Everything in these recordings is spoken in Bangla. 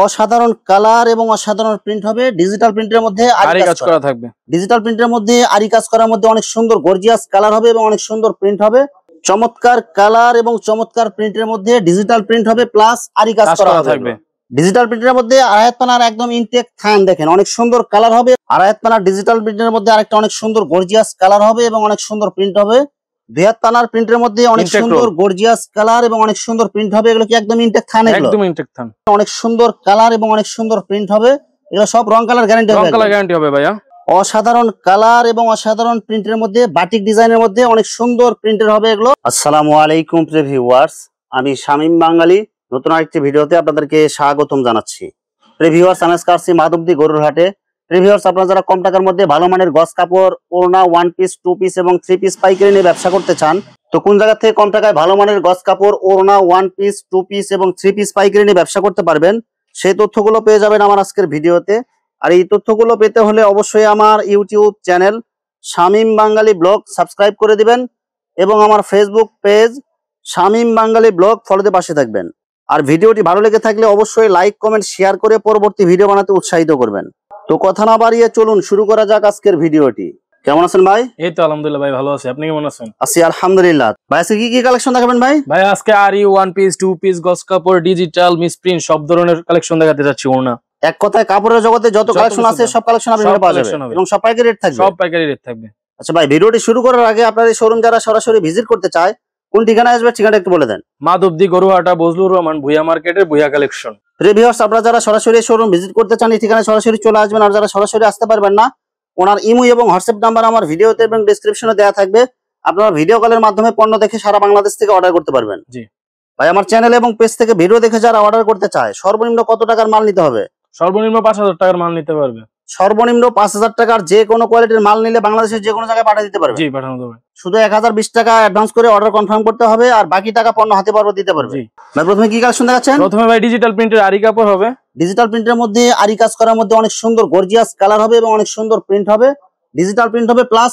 অসাধারণ কালার এবং অসাধারণ প্রিন্ট হবে। ডিজিটাল প্রিন্টের মধ্যে আরি কাজ করা থাকবে। ডিজিটাল প্রিন্টের মধ্যে আরি কাজ করার মধ্যে অনেক সুন্দর গর্জিয়াস কালার হবে এবং অনেক সুন্দর প্রিন্ট হবে। চমৎকার কালার এবং চমৎকার প্রিন্টের মধ্যে ডিজিটাল প্রিন্ট হবে প্লাস আরি কাজ করা থাকবে। ডিজিটাল প্রিন্টের মধ্যে আড়াইহাত পানার একদম ইনটেক থান দেখেন, অনেক সুন্দর কালার হবে। আড়াইহাত পানার ডিজিটাল প্রিন্টের মধ্যে আরেকটা অনেক সুন্দর গর্জিয়াস কালার হবে এবং অনেক সুন্দর প্রিন্ট হবে। 2 হাত পানার প্রিন্টের মধ্যে অনেক সুন্দর গর্জিয়াস কালার এবং অনেক সুন্দর প্রিন্ট হবে। এগুলো কি একদম ইনটেক থান, একদম ইনটেক থান, অনেক সুন্দর কালার এবং অনেক সুন্দর প্রিন্ট হবে। এগুলো সব রং কালার গ্যারান্টি হবে। রং কালার গ্যারান্টি হবে ভাইয়া। অসাধারণ কালার এবং অসাধারণ প্রিন্টের মধ্যে বাটিক ডিজাইনের মধ্যে অনেক সুন্দর প্রিন্টের হবে এগুলো। আসসালামু আলাইকুম প্রিয় ভিউয়ার্স, আমি শামীম বাঙালি নতুন আরেকটি ভিডিওতে আপনাদেরকে স্বাগতম জানাচ্ছি। প্রিয় ভিউয়ার্স, আমি আজকে আসছি মাধবদী গরুর হাটে। প্রিয় ভিউয়ার্স, আপনারা যারা কম টাকার মধ্যে ভালো মানের গস কাপড়, ওড়না, 1 পিস, 2 পিস এবং 3 পিস পাইকারি নিয়ে ব্যবসা করতে চান, তো কোন জায়গা থেকে কম টাকায় ভালো মানের গস কাপড়, ওড়না, 1 পিস, 2 পিস এবং 3 পিস পাইকারি নিয়ে ব্যবসা করতে পারবেন, সেই তথ্যগুলো পেয়ে যাবেন আমার আজকের ভিডিওতে। আর এই তথ্যগুলো পেতে হলে অবশ্যই আমার ইউটিউব চ্যানেল শামীম বাঙালি ব্লগ সাবস্ক্রাইব করে দিবেন এবং আমার ফেসবুক পেজ শামীম বাঙালি ব্লগ ফলোতে পাশে থাকবেন। আর ভিডিওটি ভালো লেগে থাকলে অবশ্যই লাইক, কমেন্ট, শেয়ার করে পরবর্তী ভিডিও বানাতে উৎসাহিত করবেন। তো কথা না বাড়িয়ে চলুন শুরু করা যাক আজকের ভিডিওটি। কেমন আছেন ভাই? এই তো আলহামদুলিল্লাহ ভাই, ভালো আছি। আপনি কেমন আছেন? আছি আলহামদুলিল্লাহ। ভাই আজকে কি কি কালেকশন দেখাবেন ভাই? ভাই আজকে আরি, 1 পিস, 2 পিস, গস কাপড়, ডিজিটাল, মিসপ্রিন্ট সব ধরনের কালেকশন দেখাতে যাচ্ছি। ওড়না এক কথায় কাপড়ের জগতে যত কালেকশন আছে সব কালেকশন আপনারা পাওয়া যাবে এবং সব পাইকারি রেট থাকবে। সব পাইকারি রেট থাকবে। আচ্ছা ভাই, ভিডিওটি শুরু করার আগে আপনার এই শোরুম যারা সরাসরি ভিজিট করতে চায় কোন ঠিকানায় আসবে ঠিকানাটা একটু বলে দেন। মাধবদী গরুহাটা, বজলুর রহমান ভুইয়া মার্কেটের ভুইয়া কালেকশন। ভিউয়ার্স, আপনারা যারা সরাসরি শোরুম ভিজিট করতে চান এই ঠিকানায় সরাসরি চলে আসবেন। আর যারা সরাসরি আসতে পারবেন না, ওনার ইমো এবং হোয়াটসঅ্যাপ নাম্বার আমার ভিডিওতে এবং ডেসক্রিপশনে দেওয়া থাকবে। আপনারা ভিডিও কলের মাধ্যমে পণ্য দেখে সারা বাংলাদেশ থেকে অর্ডার করতে পারবেন। জি ভাই, আমার চ্যানেল এবং পেজ থেকে ভিডিও দেখে যারা অর্ডার করতে চায় সর্বনিম্ন কত টাকার মাল নিতে হবে? সর্বনিম্ন 5000 টাকার মাল নিতে পারবে। সর্বনিম্ন 5000 টাকার যে কোনো কোয়ালিটির মাল নিলে বাংলাদেশের যে কোনো জায়গায় পাঠিয়ে দিতে পারবে। জি, পাঠানো যাবে। শুধু 1020 টাকা অ্যাডভান্স করে অর্ডার কনফার্ম করতে হবে আর বাকি টাকা পণ্য হাতে পারবো দিতে পারবে। জি ভাই, প্রথমে কি কালেকশন দেখাচ্ছেন? প্রথমে ভাই ডিজিটাল প্রিন্টের আরি কাপড় হবে। ডিজিটাল প্রিন্টের মধ্যে আরি কাজ করার মধ্যে অনেক সুন্দর গর্জিয়াস কালার হবে এবং অনেক সুন্দর প্রিন্ট হবে। ডিজিটাল প্রিন্ট হবে প্লাস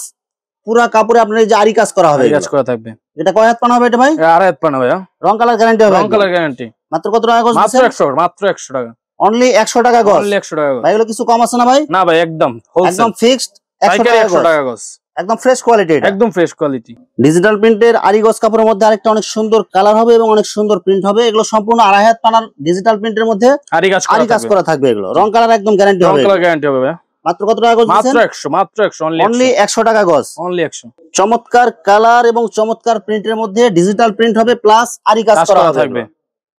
পুরা কাপড়ে আপনার এই যে আরি কাজ করা হবে, কাজ করা থাকবে। এটা কয় হাত পানা হবে এটা ভাই? আড়াই হাত পানা ভাইয়া। রং কালার গ্যারান্টি হবে? রং কালার গ্যারান্টি। মাত্র কত টাকা গজ? মাত্র 100, মাত্র 100 টাকা। অনলি 100 টাকা গজ। অনলি 100 টাকা গজ। ভাই এগুলো কিছু কম আছে না ভাই? না ভাই, একদম একদম ফিক্সড 100 টাকা গজ। একদম ফ্রেশ কোয়ালিটি, একদম ফ্রেশ কোয়ালিটি। ডিজিটাল প্রিন্টের আরি গজ কাপড়ের মধ্যে আরেকটা অনেক সুন্দর কালার হবে এবং অনেক সুন্দর প্রিন্ট হবে। এগুলো সম্পূর্ণ আড়াই হাত পানার ডিজিটাল প্রিন্টের মধ্যে আরি কাজ করা থাকবে। এগুলো রং কালার একদম গ্যারান্টি হবে। রং কালার গ্যারান্টি হবে ভাই। মাত্র কত টাকা গজ? মাত্র 100, মাত্র 100, অনলি 100 টাকা গজ। অনলি 100। চমৎকার কালার এবং চমৎকার প্রিন্টের মধ্যে ডিজিটাল প্রিন্ট হবে প্লাস আরি কাজ করা থাকবে।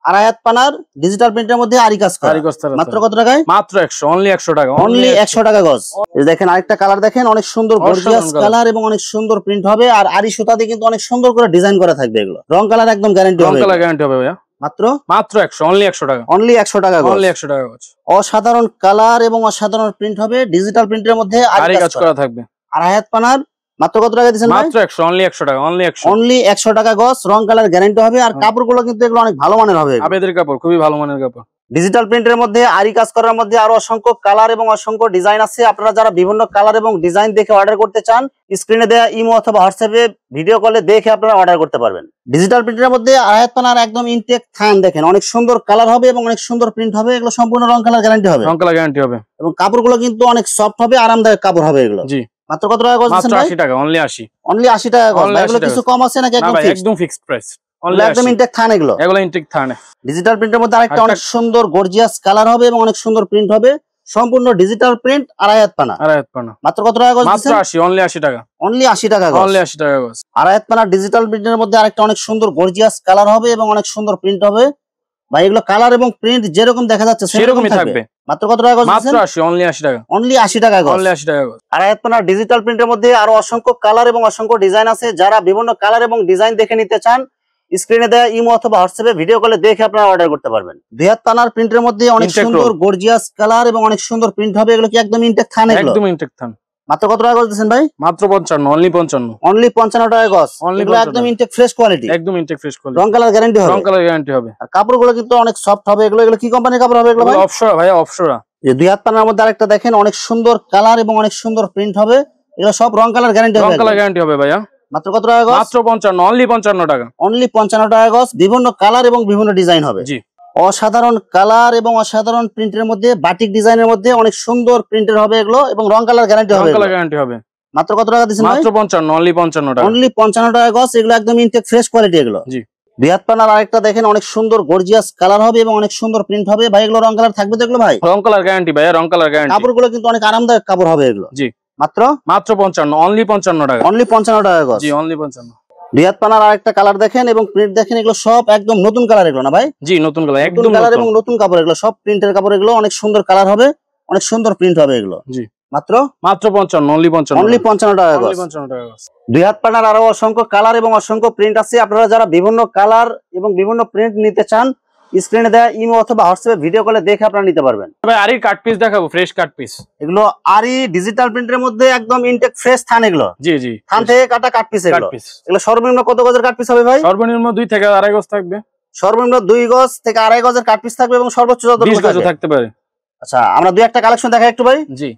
আড়াই হাত পানার ডিজিটাল প্রিন্টের মধ্যে আরি কাজ করা। মাত্র কত টাকায়? মাত্র 100, অনলি 100 টাকা। অনলি 100 টাকা গজ। এই দেখেন আরেকটা কালার দেখেন, অনেক সুন্দর গর্জিয়াস কালার এবং অনেক সুন্দর প্রিন্ট হবে। আর আরি সুতা দিয়ে কিন্তু অনেক সুন্দর করে ডিজাইন করা থাকবে। এগুলো রং কালার একদম গ্যারান্টি হবে। রং কালার গ্যারান্টি হবে ভাইয়া। মাত্র 100, অনলি 100 টাকা। অনলি 100 টাকা গজ। অনলি 100 টাকা গজ। অসাধারণ কালার এবং অসাধারণ প্রিন্ট হবে। ডিজিটাল প্রিন্টের মধ্যে আরি কাজ করা থাকবে। আড়াই হাত পানার মাত্র কত টাকা দিবেন? মাত্র 100, অনলি 100 টাকা। অনলি 100। অনলি 100 টাকা গজ। রং কালার গ্যারান্টি হবে। আর কাপড়গুলো কিন্তু এগুলো অনেক ভালো মানের হবে। আবেদের কাপড়, খুবই ভালো মানের কাপড়। ডিজিটাল প্রিন্টের মধ্যে আরি কাজ করার মধ্যে আরো অসংখ্য কালার এবং অসংখ্য ডিজাইন আছে। আপনারা যারা বিভিন্ন কালার এবং ডিজাইন দেখে অর্ডার করতে চান স্ক্রিনে দেওয়া ইমো অথবা হোয়াটসঅ্যাপে ভিডিও কলে দেখে আপনারা অর্ডার করতে পারবেন। ডিজিটাল প্রিন্টের মধ্যে আড়াই পানার একদম ইনটেক থান দেখেন, অনেক সুন্দর কালার হবে এবং অনেক সুন্দর প্রিন্ট হবে। এগুলো সম্পূর্ণ রং কালার গ্যারান্টি হবে। রং কালার গ্যারান্টি হবে এবং কাপড়গুলো কিন্তু অনেক সফট হবে, আরামদায়ক কাপড় হবে এগুলো। জি। মাত্র কত টাকা গজ? মাত্র 80 টাকা। অনলি 80। অনলি 80 টাকা গজ। এগুলো কিছু কম আছে নাকি একদম ফিক্সড? একদম ফিক্সড প্রাইস। একদম ইনটেক থান এগুলো। এগুলো ইনটেক থান। ডিজিটাল প্রিন্টের মধ্যে আরেকটা অনেক সুন্দর গর্জিয়াস কালার হবে এবং অনেক সুন্দর প্রিন্ট হবে। সম্পূর্ণ ডিজিটাল প্রিন্ট আড়াই হাত পানা। আড়াই হাত পানা। মাত্র কত টাকা গজ? মাত্র 80, অনলি 80 টাকা। অনলি 80 টাকা গজ। অনলি 80 টাকা গজ। আড়াই হাত পানা ডিজিটাল প্রিন্টের মধ্যে আরেকটা অনেক সুন্দর গর্জিয়াস কালার হবে এবং অনেক সুন্দর প্রিন্ট হবে। ভাই এগুলো কালার এবং প্রিন্ট যেরকম দেখা যাচ্ছে সেরকমই থাকবে। মাত্র কত টাকা গজ? মাত্র 80, অনলি 80 টাকা। অনলি 80 টাকা গজ। অনলি 80 টাকা গজ। আড়াই হাত পানা ডিজিটাল প্রিন্টের মধ্যে আরো অসংখ্য কালার এবং অসংখ্য ডিজাইন আছে। যারা বিভিন্ন কালার এবং ডিজাইন দেখে নিতে চান স্ক্রিনে দেওয়া ইমো অথবা হোয়াটসঅ্যাপে ভিডিও কলে দেখে আপনারা অর্ডার করতে পারবেন। 2 হাত পানার প্রিন্টের মধ্যে অনেক সুন্দর গর্জিয়াস কালার এবং অনেক সুন্দর প্রিন্ট হবে। এগুলো কি একদম ইনটেক থান? একদম ইনটেক থান। মাত্র কত টাকা গজ দিবেন ভাই? মাত্র 55, অনলি 55। অনলি 55 টাকা গজ। এগুলো একদম ইনটেক ফ্রেশ কোয়ালিটি। একদম ইনটেক ফ্রেশ কোয়ালিটি। রং কালার গ্যারান্টি হবে। রং কালার গ্যারান্টি হবে। আর কাপড়গুলো কিন্তু অনেক সফট হবে। এগুলো কি কোম্পানির কাপড় হবে এগুলো ভাই? অফশোর ভাই, অফশোরা। এই 2 হাত পানার মধ্যে আরেকটা দেখেন, অনেক সুন্দর কালার এবং অনেক সুন্দর প্রিন্ট হবে। এগুলো সব রং কালার গ্যারান্টি হবে। রং কালার গ্যারান্টি হবে ভাইয়া। মাত্র কত টাকা গজ? মাত্র 55, অনলি 55 টাকা। অনলি 55 টাকা গজ। বিভিন্ন কালার এবং বিভিন্ন ডিজাইন হবে। জি। অসাধারণ কালার এবং অসাধারণ প্রিন্টের মধ্যে বাটিক ডিজাইনের মধ্যে অনেক সুন্দর প্রিন্টের হবে এগুলো এবং রং কালার গ্যারান্টি হবে। কালার গ্যারান্টি হবে। মাত্র কত টাকা দিচ্ছেন ভাই? মাত্র 55, অনলি 55 টাকা। অনলি 55 টাকা গজ। এগুলো একদম ইনটেক ফ্রেশ কোয়ালিটি এগুলো। জি। দুই হাত পানার আরেকটা দেখেন অনেক সুন্দর গর্জিয়াস কালার হবে এবং অনেক সুন্দর প্রিন্ট হবে ভাই। এগুলো রং কালার থাকবে তো এগুলো ভাই? রং কালার গ্যারান্টি ভাই, রং কালার গ্যারান্টি। কাপড়গুলো কিন্তু অনেক আরামদায়ক কাপড় হবে এগুলো। জি। মাত্র 55, অনলি 55 টাকা। অনলি 55 টাকা গজ। জি, অনলি 55। দুই হাত পানার আরেকটা কালার দেখেন এবং প্রিন্ট দেখেন, এগুলো সব একদম নতুন কালার এগুলো না ভাই? জি, নতুন কালার, একদম কালার নতুন এবং নতুন কাপড় এগুলো সব প্রিন্টের কাপড় এগুলো। অনেক সুন্দর কালার হবে, অনেক সুন্দর প্রিন্ট হবে এগুলো। জি। মাত্র 55, অনলি 55। অনলি 55 টাকা গজ। 55 টাকা গজ। দুই হাত পানার আরো অসংখ্য কালার এবং অসংখ্য প্রিন্ট আছে। আপনারা যারা বিভিন্ন কালার এবং বিভিন্ন প্রিন্ট নিতে চান, স্ক্রিনে দেওয়া ইমো অথবা হোয়াটসঅ্যাপে ভিডিও কলে দেখে আপনারা নিতে পারবেন। ভাই আরি কাট পিস দেখাবো, ফ্রেশ কাট পিস। এগুলো আরি ডিজিটাল প্রিন্টের মধ্যে একদম ইনটেক ফ্রেশ থান এগুলো। জি জি, থান থেকে কাটা কাট পিস এগুলো। এগুলো সর্বনিম্ন কত গজের কাট পিস হবে ভাই? সর্বনিম্ন 2 থেকে 2.5 গজ থাকবে। সর্বনিম্ন 2 গজ থেকে 2.5 গজের কাট পিস থাকবে এবং সর্বোচ্চ 20 গজ থাকতে পারে। আচ্ছা, আমরা দুই একটা কালেকশন দেখাই একটু ভাই। জি।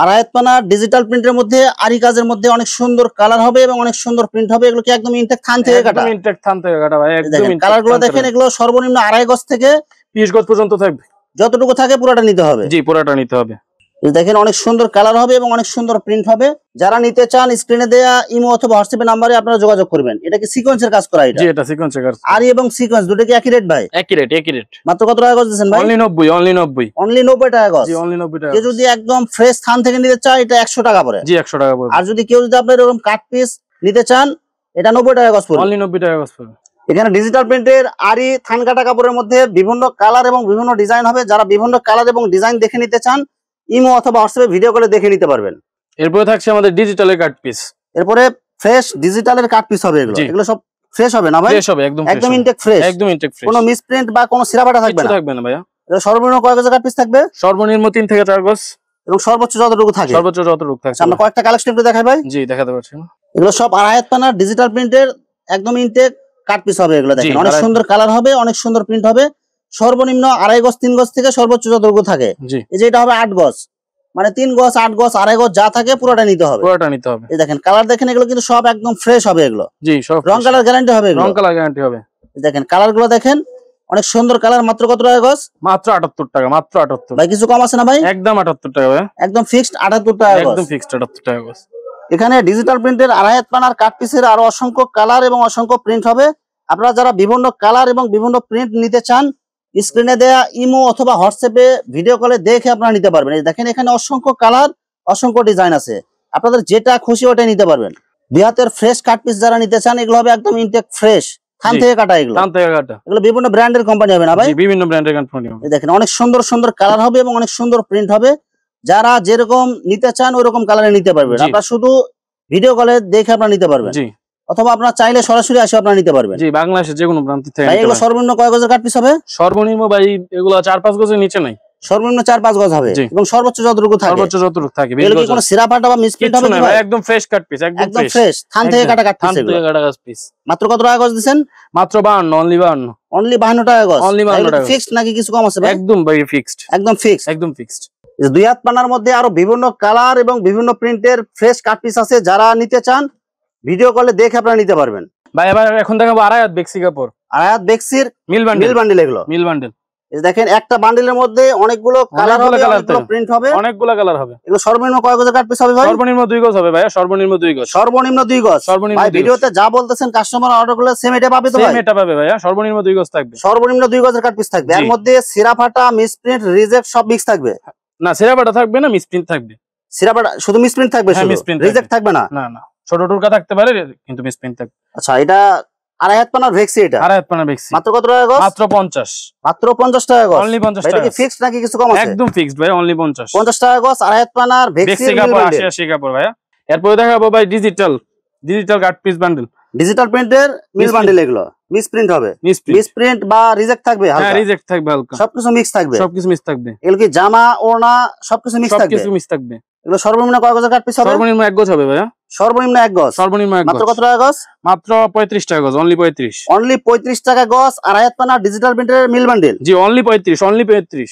আড়াই পানা ডিজিটাল প্রিন্টের মধ্যে আরি কাজের মধ্যে অনেক সুন্দর কালার হবে এবং অনেক সুন্দর প্রিন্ট হবে। এগুলো কি একদম ইনটেক থান থেকে কাটা? একদম ইনটেক থান থেকে কাটা ভাই, একদম ইনটেক। কালারগুলো দেখেন, এগুলো সর্বনিম্ন 2.5 গজ থেকে 20 গজ পর্যন্ত থাকবে। যতটুকু থাকে পুরোটা নিতে হবে। জি, পুরোটা নিতে হবে। দেখেন অনেক সুন্দর কালার হবে এবং অনেক সুন্দর প্রিন্ট হবে। যারা নিতে চান স্ক্রিনে দেয়া ইমো অথবা হোয়াটসঅ্যাপ নাম্বারে আপনারা যোগাযোগ করবেন। এটা কি সিকোয়েন্সের কাজ করা? এটা জি, এটা সিকোয়েন্সের কাজ। আরি এবং সিকোয়েন্স দুটো কি একই রেট ভাই? একই রেট, একই রেট। মাত্র কত টাকা গজ দিবেন ভাই? Only 90, only 90। অনলি 90 টাকা গজ। জি, অনলি 90 টাকা। কেউ যদি একদম ফ্রেশ থান থেকে নিতে চায় এটা 100 টাকা পড়ে। জি, 100 টাকা পড়বে। আর যদি কেউ যদি আপনার এরকম কাট পিস নিতে চান এটা 90 টাকা গজ পড়বে। অনলি 90 টাকা গজ পড়বে। এখানে ডিজিটাল প্রিন্টের আরি থান কাটা কাপড়ের মধ্যে বিভিন্ন কালার এবং বিভিন্ন ডিজাইন হবে। যারা বিভিন্ন কালার এবং ডিজাইন দেখে নিতে চান ইমো অথবা হোয়াটসঅ্যাপে ভিডিও করে দেখে নিতে পারবেন। এরপরে থাকছে আমাদের ডিজিটালের কাট পিস। এরপরে ফ্রেশ ডিজিটালের কাট পিস হবে এগুলো। এগুলো সব ফ্রেশ হবে না ভাই? ফ্রেশ হবে, একদম একদম ইনটেক ফ্রেশ। একদম ইনটেক ফ্রেশ। কোনো মিসপ্রিন্ট বা কোনো সিরাপাটা থাকবে না? কিছু থাকবে না ভাইয়া। এটা সর্বনিম্ন কয় গজের কাট পিস থাকবে? সর্বনিম্ন 3 থেকে 4 গজ এবং সর্বোচ্চ যতটুকু থাকে? সর্বোচ্চ যতটুকু থাকে। আমরা কয়েকটা কালেকশন একটু দেখাই ভাই। জি, দেখাতে পারছি। এগুলো সব আড়াই হাত পানার ডিজিটাল প্রিন্টের একদম ইনটেক কাট পিস হবে এগুলো। দেখেন অনেক সুন্দর কালার হবে, অনেক সুন্দর প্রিন্ট হবে। সর্বনিম্ন 2.5 গজ 3 গজ থেকে সর্বোচ্চ যতটুকু থাকে। এই যে এটা হবে 8 গজ, মানে 3 গজ 8 গজ 2.5 গজ যা থাকে পুরোটা নিতে হবে। পুরোটা নিতে হবে। এই দেখেন কালার দেখেন, এগুলো কিন্তু সব একদম ফ্রেশ হবে এগুলো। জি, সব রং কালার গ্যারান্টি হবে এগুলো। রং কালার গ্যারান্টি হবে। দেখেন কালার গুলো দেখেন, অনেক সুন্দর কালার। মাত্র কত টাকা গজ? মাত্র 78 টাকা। মাত্র 78 ভাই কিছু কম আছে না ভাই? একদম 78 টাকা ভাই, একদম ফিক্সড 78 টাকা গজ। একদম ফিক্সড 78 টাকা গজ। এখানে ডিজিটাল প্রিন্টের আড়াই হাত পানার কাট পিসের আরো অসংখ্য কালার এবং অসংখ্য প্রিন্ট হবে। আপনারা যারা বিভিন্ন কালার এবং বিভিন্ন প্রিন্ট নিতে চান স্ক্রিনে দেয়া ইমো অথবা হোয়াটসঅ্যাপে ভিডিও কলে দেখে আপনারা নিতে পারবেন। এই দেখেন এখানে অসংখ্য কালার, অসংখ্য ডিজাইন আছে। আপনাদের যেটা খুশি ওটাই নিতে পারবেন। দুই হাতের ফ্রেশ কাট পিস যারা নিতে চান এগুলো হবে একদম ইনটেক ফ্রেশ থান থেকে কাটা। এগুলো থান থেকে কাটা। এগুলো বিভিন্ন ব্র্যান্ডের কোম্পানি হবে না ভাই? জি, বিভিন্ন ব্র্যান্ডের কোম্পানি হবে। দেখেন অনেক সুন্দর সুন্দর কালার হবে এবং অনেক সুন্দর প্রিন্ট হবে। যারা যেরকম নিতে চান ওইরকম কালারে নিতে পারবেন। আপনারা শুধু ভিডিও কলে দেখে আপনারা নিতে পারবেন। জি। অথবা আপনারা চাইলে সরাসরি এসে আপনারা নিতে পারবেন। জি, বাংলাদেশের যে কোনো প্রান্ত থেকে। ভাই এগুলো সর্বনিম্ন কয় গজের কাট পিস হবে? সর্বনিম্ন ভাই এগুলো 4-5 গজের নিচে নাই। সর্বনিম্ন 4-5 গজ হবে এবং সর্বোচ্চ যতটুকু থাকে। সর্বোচ্চ যতটুকু থাকে। এগুলো কি কোনো সিরাপাটা বা মিসপ্রিন্ট হবে না ভাই, একদম ফ্রেশ কাট পিস, একদম ফ্রেশ থান থেকে কাটা কাট পিস। থান থেকে কাটা কাট পিস। মাত্র কত টাকা গজ দিবেন? মাত্র 52, অনলি 52। অনলি 52 টাকা গজ। অনলি 52 টাকা। ফিক্সড নাকি কিছু কম আছে ভাই? একদম ভাই ফিক্সড। একদম ফিক্সড। একদম ফিক্সড। দুই হাত পানার মধ্যে আরো বিভিন্ন কালার এবং বিভিন্ন প্রিন্টের ফ্রেশ কাট পিস আছে। যারা নিতে চান ভিডিও কলে দেখে আপনারা নিতে পারবেন। ভাই এবার এখন দেখাবো আড়াই হাত বেক্সি কাপড়। আড়াই হাত বেক্সির মিল বান্ডেল এগুলো মিল বান্ডেল। দেখেন একটা বান্ডেলের মধ্যে অনেকগুলো কালার হবে, অনেকগুলো প্রিন্ট হবে, অনেকগুলো কালার হবে। এগুলো সর্বনিম্ন কয় গজের কাট পিস হবে ভাই? সর্বনিম্ন 2 গজ হবে ভাই, সর্বনিম্ন 2 গজ। সর্বনিম্ন 2 গজ। সর্বনিম্ন ভাই ভিডিওতে যা বলতেছেন কাস্টমার অর্ডার করলে সেম এটা পাবে তো ভাই? সেম এটা পাবে ভাই, সর্বনিম্ন 2 গজ থাকবে। সর্বনিম্ন 2 গজের কাট পিস থাকবে। এর মধ্যে সিরাফাটা, মিসপ্রিন্ট, রিজেক্ট সব মিক্স থাকবে। না, সিরাপাটা থাকবে না, মিসপ্রিন্ট থাকবে। সিরাফাটা শুধু মিসপ্রিন্ট থাকবে, শুধু রিজেক্ট থাকবে না? না না, ছোট টুকরা থাকতে পারে কিন্তু মিসপ্রিন্ট থাকবে। আচ্ছা, এটা আড়াই হাত পানার ভেক্সি। এটা আড়াই হাত পানার ভেক্সি। মাত্র কত টাকা গজ? মাত্র 50। মাত্র 50 টাকা গজ। অনলি 50 টাকা। এটা কি ফিক্সড নাকি কিছু কম আছে? একদম ফিক্সড ভাই, অনলি 50। 50 টাকা গজ আড়াই হাত পানার ভেক্সি কাপড়, 80 কাপড় ভাই। এরপর দেখাবো ভাই digital cut piece bundle. Digital প্রিন্টের মিল বান্ডেল। এগুলো মিসপ্রিন্ট হবে, মিসপ্রিন্ট বা রিজেক্ট থাকবে হালকা। হ্যাঁ, রিজেক্ট থাকবে হালকা। সবকিছু মিক্স থাকবে, সবকিছু মিক্স থাকবে। এগুলো কি জামা ওড়না সবকিছু মিক্স থাকবে? সবকিছু মিক্স থাকবে। এগুলো সর্বনিম্ন কয় গজের কাট পিস হবে? সর্বনিম্ন 1 গজ হবে ভাইয়া। সর্বনিম্ন 1 গজ। সর্বনিম্ন 1 গজ। মাত্র কত টাকা গজ? মাত্র 35 টাকা গজ, অনলি 35। অনলি 35 টাকা গজ আড়াই হাত পানা ডিজিটাল প্রিন্টের মিল বান্ডেল। জি, অনলি 35, অনলি 35,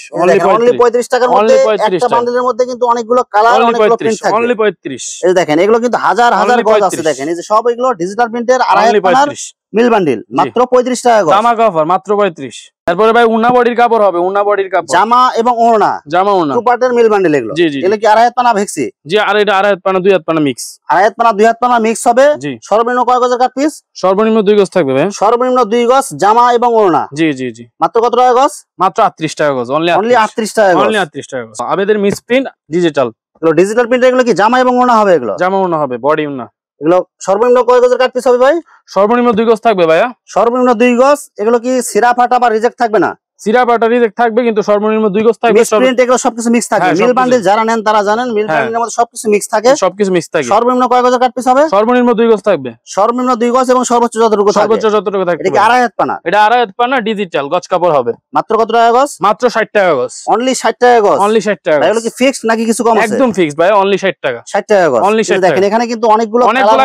অনলি 35 টাকার মধ্যে একটা বান্ডেলের মধ্যে কিন্তু অনেকগুলো কালার, অনেকগুলো প্রিন্ট থাকবে। অনলি 35। এই দেখেন এগুলো কিন্তু হাজার হাজার গজ আছে। দেখেন এই যে সব এগুলো ডিজিটাল প্রিন্টের আড়াই হাত পানার মিল বান্ডেল। মাত্র 35 টাকা গজ। জামা কাপড় মাত্র 35। তারপরে ভাই উন্না বডির কাপড় হবে, উন্না বডির কাপড়, জামা এবং ওড়না, জামা ওড়না, টু পার্টের মিল বান্ডেল এগুলো। জি জি এগুলো কি আড়াই হাত পানা ভেক্সি? জি, আর এটা আড়াই হাত পানা 2 হাত পানা মিক্স, আড়াই হাত পানা 2 হাত পানা মিক্স হবে। জি। সর্বনিম্ন কয় গজের কাট পিস? সর্বনিম্ন 2 গজ থাকবে ভাই। সর্বনিম্ন 2 গজ জামা এবং ওড়না। জি জি জি। মাত্র কত টাকা গজ? মাত্র 38 টাকা গজ, অনলি 38 টাকা গজ। অনলি 38 টাকা গজ। আবেদের মিসপ্রিন্ট ডিজিটাল, এগুলো ডিজিটাল প্রিন্ট। এগুলো কি জামা এবং ওড়না হবে? এগুলো জামা ওড়না হবে, বডি ওড়না। এগুলো সর্বনিম্ন কয় গজের কাট পিস হবে ভাই? সর্বনিম্ন 2 গজ থাকবে ভাইয়া। সর্বনিম্ন 2 গজ। এগুলো কি সিরা ফাটা বা রিজেক্ট থাকবে না? সিরা পাটা রিজেক্ট থাকবে, কিন্তু সর্বনিম্ন 2 গজ থাকবে। মিক্স প্রিন্ট এগুলো সবকিছু মিক্স থাকে। হ্যাঁ, মিল সবকিছু। বান্ডেল যারা নেন তারা জানেন মিল বান্ডেলের মধ্যে সবকিছু মিক্স থাকে। সবকিছু মিক্স থাকে। সর্বনিম্ন কয় গজের কাট পিস হবে? সর্বনিম্ন 2 গজ থাকবে। সর্বনিম্ন 2 গজ এবং সর্বোচ্চ যতটুকু থাকে। সর্বোচ্চ যতটুকু থাকবে। এটা কি আড়াই হাত পানা? এটা আড়াই হাত পানা ডিজিটাল গজ কাপড় হবে। মাত্র কত টাকা গজ? মাত্র 60 টাকা গজ। অনলি 60 টাকা গজ। অনলি 60 টাকা। এগুলো কি ফিক্সড নাকি কিছু কম আছে? একদম ফিক্সড ভাই, অনলি 60 টাকা। 60 টাকা গজ। অনলি 60 দেখেন এখানে কিন্তু অনেকগুলো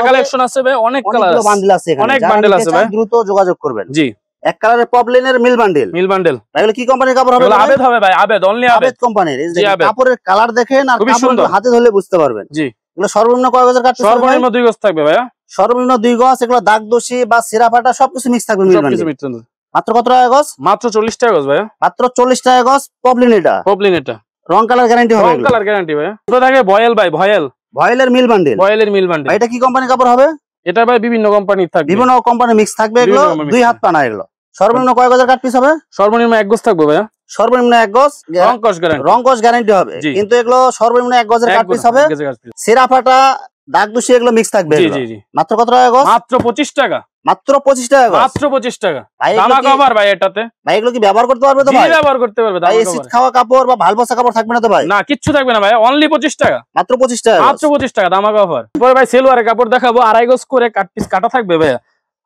কালেকশন আছে ভাই, অনেক কালার অনেকগুলো আছে, বান্ডেল আছে এখানে। অনেক যারা বান্ডেল নিতে আছে চান ভাই, দ্রুত যোগাযোগ করবেন। জি। এক কালারের পপলিনের মিল বান্ডেল। মিল বান্ডেল। এগুলো কি কোম্পানির কাপড় হবে? এগুলো আবেদ হবে ভাই, আবেদ, অনলি আবেদ। আবেদ কোম্পানির। এই যে জি, আবেদ। কাপড়ের কালার দেখেন আর খুবই কাপড় সুন্দর। হাতে ধরলে বুঝতে পারবেন। জি। এগুলো সর্বনিম্ন কয় গজের কাট পিস? সর্বনিম্ন 2 গজ থাকবে ভাইয়া। সর্বনিম্ন 2 গজ। এগুলো দাগ দোষী বা সিরা ফাটা সবকিছু মিক্স থাকবে মিল সবকিছু বান্ডেল। মিক্স থাকবে। মাত্র কত টাকা গজ? মাত্র 40 টাকা গজ ভাইয়া। মাত্র 40 টাকা গজ। পপলিন। এটা পপলিন, এটা রং কালার গ্যারান্টি হবে। রং কালার গ্যারান্টি ভাইয়া। এটা থাকে ভয়েল ভাই, ভয়েল, ভয়েলের মিল বান্ডেল। ভয়েলের মিল বান্ডেল। এটা কি কোম্পানির কাপড় হবে? এটা ভাই বিভিন্ন কোম্পানির থাকবে, বিভিন্ন কোম্পানি মিক্স থাকবে। এগুলো বিভিন্ন কোম্পানি 2 mix হাত পানা। এগুলো সর্বনিম্ন কয় গজের কাট পিস হবে? সর্বনিম্ন 1 গজ থাকবে ভাইয়া। সর্বনিম্ন 1 গজ। রং কস গ্যারান্টি, রং কস গ্যারান্টি হবে। জি। কিন্তু এগুলো সর্বনিম্ন 1 গজের কাট পিস হবে। সিরা ফাটা দাগ দোষী এগুলো মিক্স থাকবে। জি এগুলো। জি জি। মাত্র কত টাকা গজ? মাত্র 25 টাকা। মাত্র 25 টাকা গজ। মাত্র 25 টাকা। ভাই এগুলো দামা কি- কভার ভাই এটাতে। ভাই এগুলো কি ব্যবহার করতে পারবে তো জি, ভাই? ব্যবহার করতে পারবে, ভাই দামা এসিড কভার। খাওয়া কাপড় বা ভাল বসা কাপড় থাকবে না তো ভাই? না, কিচ্ছু থাকবে না ভাই, অনলি 25 টাকা। মাত্র 25 টাকা গজ। মাত্র 25 টাকা দামা কভার। পরে ভাই সেলোয়ারের কাপড় দেখাবো, 2.5 গজ করে কাট পিস কাটা থাকবে ভাইয়া।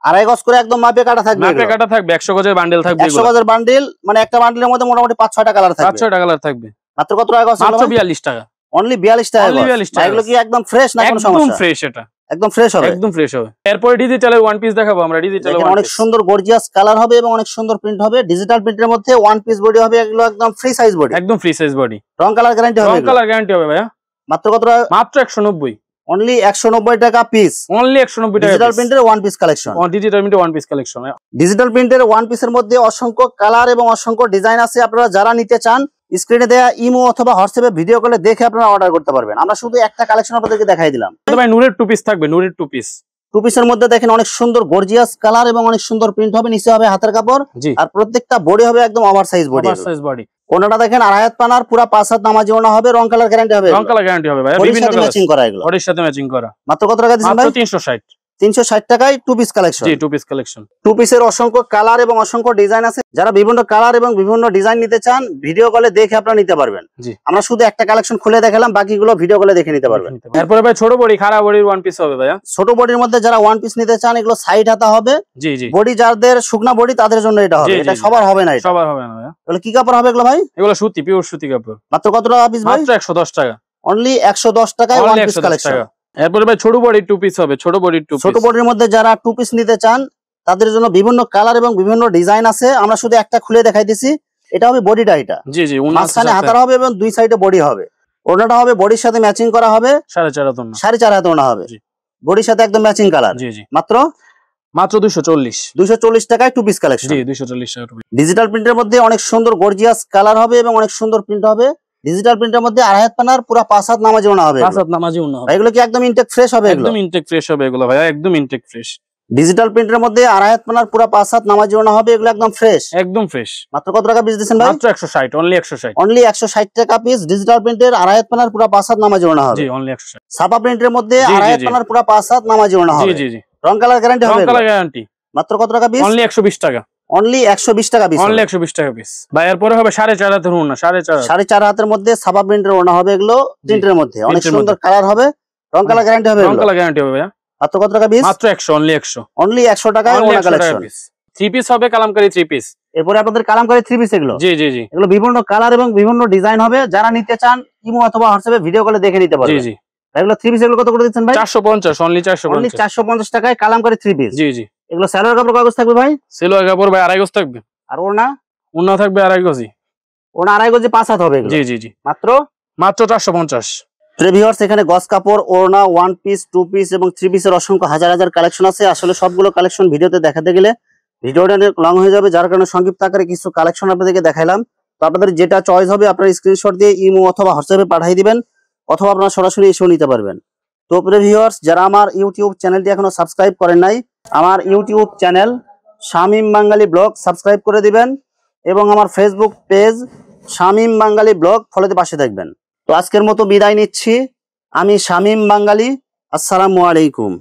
2.5 গজ করে একদম মাপে কাটা থাকবে। মাপে কাটা থাকবে, 100 গজের বান্ডেল থাকবে। 100 গজের বান্ডিল, মানে একটা বান্ডিলের মধ্যে মোটামুটি 5-6টা কালার থাকবে। 500 টাকা কালার থাকবে। মাত্র কত টাকা গজ? মাত্র 42 টাকা। অনলি 42 টাকা Only গজ। 42 টাকা ভাই এগুলো কি একদম ফ্রেশ না কোনো একদম সমস্যা? ফ্রেশ, এটা একদম ফ্রেশ হবে। একদম ফ্রেশ হবে। এরপরে ডিজিটালের ওয়ান পিস দেখাবো আমরা। ডিজিটালের দেখেন ওয়ান অনেক পিস সুন্দর গর্জিয়াস কালার হবে এবং অনেক সুন্দর প্রিন্ট হবে। ডিজিটাল প্রিন্টের মধ্যে ওয়ান পিস বডি হবে। এগুলো একদম ফ্রি সাইজ বডি। একদম ফ্রি সাইজ বডি, রং কালার গ্যারান্টি হবে। রং এগুলো। কালার গ্যারান্টি হবে ভাইয়া। মাত্র কত টাকা? মাত্র 190। অনলি 190 টাকা পিস। অনলি 190 টাকা। ডিজিটাল প্রিন্টের ওয়ান পিস কালেকশন। ডিজিটাল প্রিন্টের ওয়ান পিস কালেকশন। ডিজিটাল প্রিন্টের ওয়ান পিসের মধ্যে অসংখ্য কালার এবং অসংখ্য ডিজাইন আছে। আপনারা যারা নিতে চান স্ক্রিনে দেয়া ইমো অথবা হোয়াটসঅ্যাপে ভিডিও কলে দেখে আপনারা অর্ডার করতে পারবেন। আমরা শুধু একটা কালেকশন আপনাদেরকে দেখাই দিলাম। ভাই নূরের টু পিস থাকবে, নূরের টু পিস। টু পিসের মধ্যে দেখেন অনেক সুন্দর গর্জিয়াস কালার এবং অনেক সুন্দর প্রিন্ট হবে। নিচে হবে হাতের কাপড়। জি। আর প্রত্যেকটা বডি হবে একদম over size body. Over size body. ওনাটা দেখেন 2.5 হাত পানার পুরো 5 হাত নামাজি ওনা হবে। রং কালার গ্যারান্টি হবে। রং কালার গ্যারান্টি হবে ভাই, বডির বিভিন্ন সাথে কালার ম্যাচিং করা এগুলো। বডির সাথে ম্যাচিং করা। মাত্র কত টাকা দিচ্ছেন মাত্র ভাই? 360। 360 টাকায় টু পিস কালেকশন। জি, টু পিস কালেকশন। টু পিসের অসংখ্য কালার এবং অসংখ্য ডিজাইন আছে। যারা বিভিন্ন কালার এবং বিভিন্ন ডিজাইন নিতে চান ভিডিও কলে দেখে আপনারা নিতে পারবেন। জি। আমরা শুধু একটা কালেকশন খুলে দেখালাম, বাকিগুলো ভিডিও কলে দেখে নিতে পারবেন। এরপরে ভাই ছোট বডি, খাড়া বডির ওয়ান পিস হবে ভাইয়া। ছোট বডির মধ্যে যারা ওয়ান পিস নিতে চান এগুলো সাইড হাতা হবে। জি জি। বডি যাদের শুকনা বডি তাদের জন্য এটা হবে। জি, জি, এটা জি। সবার হবে না। এটা সবার হবে না ভাইয়া। এগুলো কি কাপড় হবে এগুলো ভাই? এগুলো সুতি, পিওর সুতি কাপড়। মাত্র কত টাকা পিস ভাই? মাত্র 110 টাকা। অনলি 110 টাকায় ওয়ান অনলি পিস 110 কালেকশন। টাকা। এরপরে ভাই ছোট বডির টু পিস হবে, ছোট বডির টু ছোট পিস। বডির মধ্যে যারা টু পিস নিতে চান তাদের জন্য বিভিন্ন কালার এবং বিভিন্ন ডিজাইন আছে। আমরা শুধু একটা খুলে দেখাই দিছি। এটা হবে বডিটা। এটা জি জি। মাঝখানে হাতার হবে এবং দুই সাইডে বডি হবে। ওড়নাটা হবে বডির সাথে ম্যাচিং করা হবে। 4.5 হাত ওড়না। 4.5 হাত ওড়না হবে। জি। বডির সাথে একদম ম্যাচিং কালার। জি জি। মাত্র মাত্র 240। 240 টাকায় টু পিস কালেকশন। জি, 240 টাকা। ডিজিটাল প্রিন্টের মধ্যে অনেক সুন্দর গর্জিয়াস কালার হবে এবং অনেক সুন্দর প্রিন্ট হবে। ডিজিটাল প্রিন্টের মধ্যে 2.5 হাত পানার পুরো 5 হাত নামাজি ওড়না হবে। 5 হাত নামাজি ওড়না হবে। এগুলো কি একদম ইনটেক ফ্রেশ হবে? এগুলো একদম ইনটেক ফ্রেশ হবে এগুলো ভাইয়া, একদম ইনটেক ফ্রেশ। ডিজিটাল প্রিন্টের মধ্যে 2.5 হাত পানার পুরো 5 হাত নামাজি ওড়না হবে। এগুলো একদম ফ্রেশ। একদম ফ্রেশ। মাত্র কত টাকা পিস দিচ্ছেন ভাই? মাত্র 160। অনলি 160। অনলি 160 টাকা পিস। ডিজিটাল প্রিন্টের 2.5 হাত পানার পুরো 5 হাত নামাজি ওড়না হবে। জি, অনলি 160। ছাপা প্রিন্টের মধ্যে জি, 2.5 জি, হাত জি। পানার পুরো 5 হাত নামাজি ওড়না জি হবে। জি জি। রং কালার গ্যারান্টি রং হবে। Colour guarantee. মাত্র কত টাকা পিস? অনলি 120 টাকা। অনলি 120 টাকা পিস। অনলি 120 টাকা পিস। ভাই এরপরে হবে 4.5 হাতের ওড়না, 4.5 হাত। 4.5 হাতের মধ্যে ছাপা প্রিন্টের ওড়না হবে। এগুলো প্রিন্টের মধ্যে অনেক প্রিন্টের সুন্দর কালার হবে। রং কালার গ্যারান্টি হবে। রং কালার গ্যারান্টি হবে ভাইয়া। মাত্র কত টাকা পিস? মাত্র 100। অনলি 100। অনলি 100 টাকায় অনলি ওড়না 100 টাকা কালেকশন। পিস। 3 পিস হবে, কালামকারী 3 পিস। এরপরে আপনাদের কালামকারী 3 পিস এগুলো। জি জি জি। এগুলো বিভিন্ন কালার এবং বিভিন্ন ডিজাইন হবে। যারা নিতে চান ইমো অথবা হোয়াটসঅ্যাপে ভিডিও কলে দেখে নিতে জি পারবেন। জি। এগুলো 3 পিস এগুলো কত করে দিচ্ছেন ভাই? 450। Only only 450। 450 টাকায় কালামকারী 3 পিস। জি জি। এগুলো সালোয়ার কাপড় কাগজ থাকবে ভাই, সেলোয়ার কাপড় ভাই 2.5 গজ থাকবে, আর ওড়না ওড়না থাকবে 2.5 গজই। ওড়না 2.5 গজে 5 হাত হবে এগুলো। জি জি জি, মাত্র মাত্র 450। ভিউয়ার্স এখানে গজ কাপড়, ওড়না, ওয়ান পিস, টু পিস এবং থ্রি পিসের অসংখ্য হাজার হাজার কালেকশন আছে। আসলে সবগুলো কালেকশন ভিডিওতে দেখাতে গেলে ভিডিওটা লং হয়ে যাবে, যার কারণে সংক্ষিপ্ত আকারে কিছু কালেকশন আপনাদেরকে দেখাইলাম। তো আপনাদের যেটা চয়েস হবে আপনার স্ক্রিনশট দিয়ে ইমো অথবা হোয়াটসঅ্যাপে পাঠিয়ে দিবেন, অথবা আপনারা সরাসরি এসেও নিতে পারবেন। তো প্রিয় ভিউয়ার্স, যারা আমার ইউটিউব চ্যানেলটি এখনো সাবস্ক্রাইব করেন নাই, আমার ইউটিউব চ্যানেল শামীম বাঙালি ব্লগ সাবস্ক্রাইব করে দিবেন এবং আমার ফেসবুক পেজ শামীম বাঙালি ব্লগ ফলোতে পাশে থাকবেন। তো আজকের মতো বিদায় নিচ্ছি, আমি শামীম বাঙালি। আসসালামু আলাইকুম।